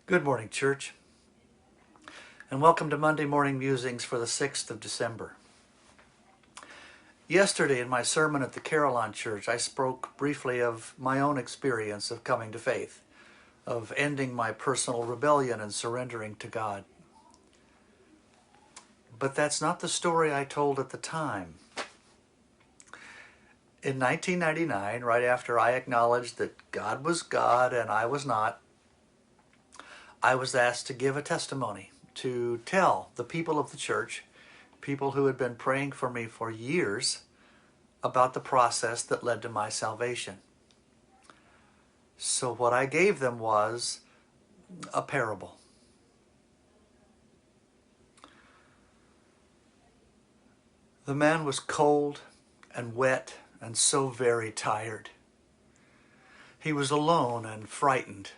Good morning, church, and welcome to Monday Morning Musings for the 6th of December. Yesterday in my sermon at the Carillon Church, I spoke briefly of my own experience of coming to faith, of ending my personal rebellion and surrendering to God. But that's not the story I told at the time. In 1999, right after I acknowledged that God was God and I was not, I was asked to give a testimony, to tell the people of the church, people who had been praying for me for years, about the process that led to my salvation. So what I gave them was a parable. The man was cold and wet and so very tired. He was alone and frightened.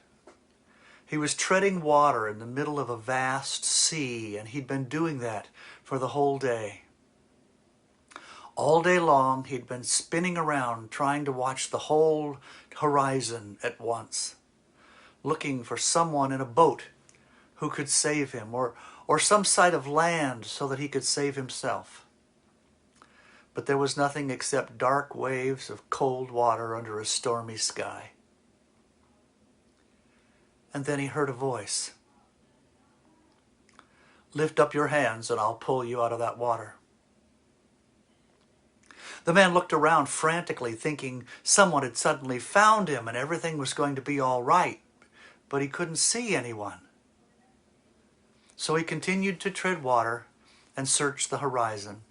He was treading water in the middle of a vast sea, and he'd been doing that for the whole day. All day long, he'd been spinning around trying to watch the whole horizon at once, looking for someone in a boat who could save him, or some sight of land so that he could save himself. But there was nothing except dark waves of cold water under a stormy sky. And then he heard a voice. "Lift up your hands and I'll pull you out of that water." The man looked around frantically, thinking someone had suddenly found him and everything was going to be all right, but he couldn't see anyone. So he continued to tread water and search the horizon.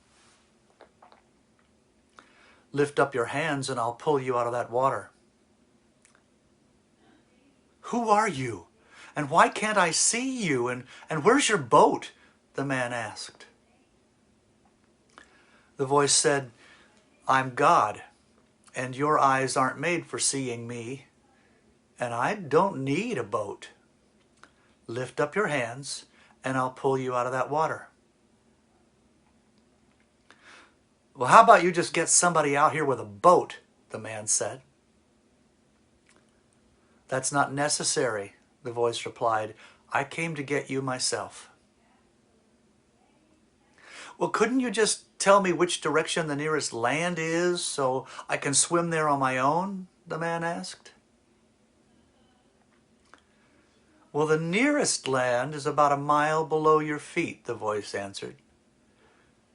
"Lift up your hands and I'll pull you out of that water." "Who are you? And why can't I see you? And where's your boat?" the man asked. The voice said, "I'm God, and your eyes aren't made for seeing me, and I don't need a boat. Lift up your hands and I'll pull you out of that water." "Well, how about you just get somebody out here with a boat?" the man said. "That's not necessary," the voice replied. "I came to get you myself." "Well, couldn't you just tell me which direction the nearest land is so I can swim there on my own?" the man asked. "Well, the nearest land is about a mile below your feet," the voice answered.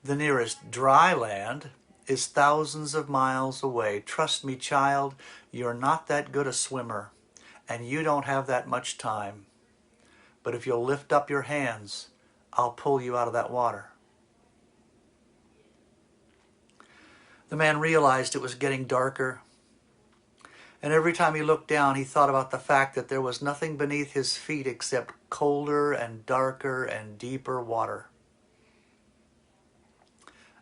"The nearest dry land is thousands of miles away. Trust me, child, you're not that good a swimmer, and you don't have that much time. But if you'll lift up your hands, I'll pull you out of that water." The man realized it was getting darker, and every time he looked down, he thought about the fact that there was nothing beneath his feet except colder and darker and deeper water.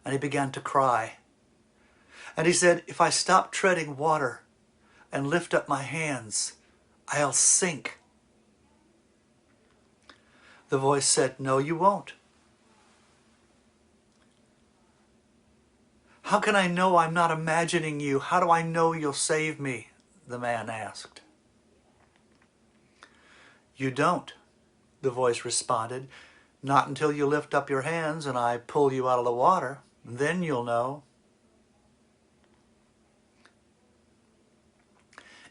And he began to cry. And he said, "If I stop treading water and lift up my hands, I'll sink." The voice said, "No, you won't." "How can I know I'm not imagining you? How do I know you'll save me?" the man asked. "You don't," the voice responded. "Not until you lift up your hands and I pull you out of the water. Then you'll know."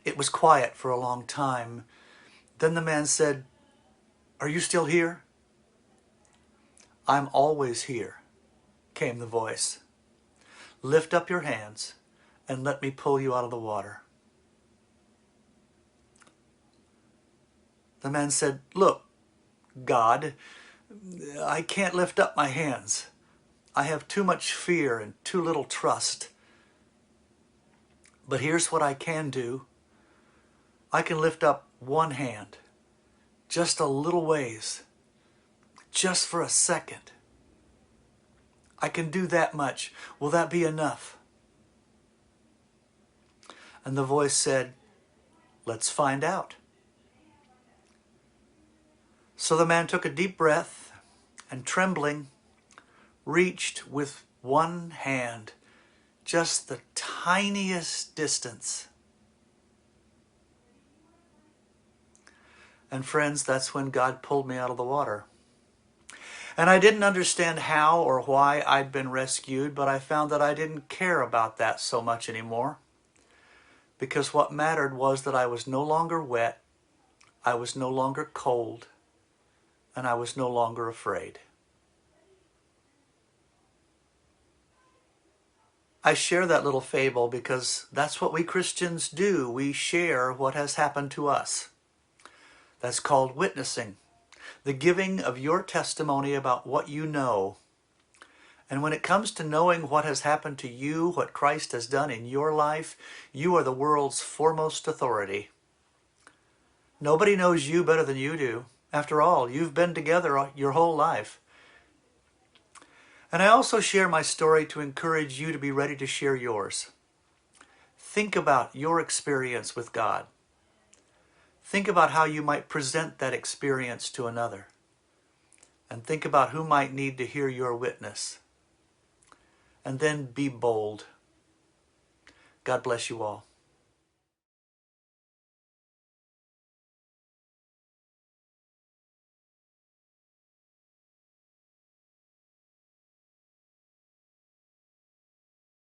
It was quiet for a long time. Then the man said, "Are you still here?" "I'm always here," came the voice. "Lift up your hands and let me pull you out of the water." The man said, "Look, God, I can't lift up my hands. I have too much fear and too little trust. But here's what I can do. I can lift up one hand, just a little ways, just for a second. I can do that much. Will that be enough?" And the voice said, "Let's find out." So the man took a deep breath and, trembling, reached with one hand just the tiniest distance. And friends, that's when God pulled me out of the water. And I didn't understand how or why I'd been rescued, but I found that I didn't care about that so much anymore. Because what mattered was that I was no longer wet, I was no longer cold, and I was no longer afraid. I share that little fable because that's what we Christians do. We share what has happened to us. That's called witnessing, the giving of your testimony about what you know. And when it comes to knowing what has happened to you, what Christ has done in your life, you are the world's foremost authority. Nobody knows you better than you do. After all, you've been together your whole life. And I also share my story to encourage you to be ready to share yours. Think about your experience with God. Think about how you might present that experience to another. And think about who might need to hear your witness. And then be bold. God bless you all.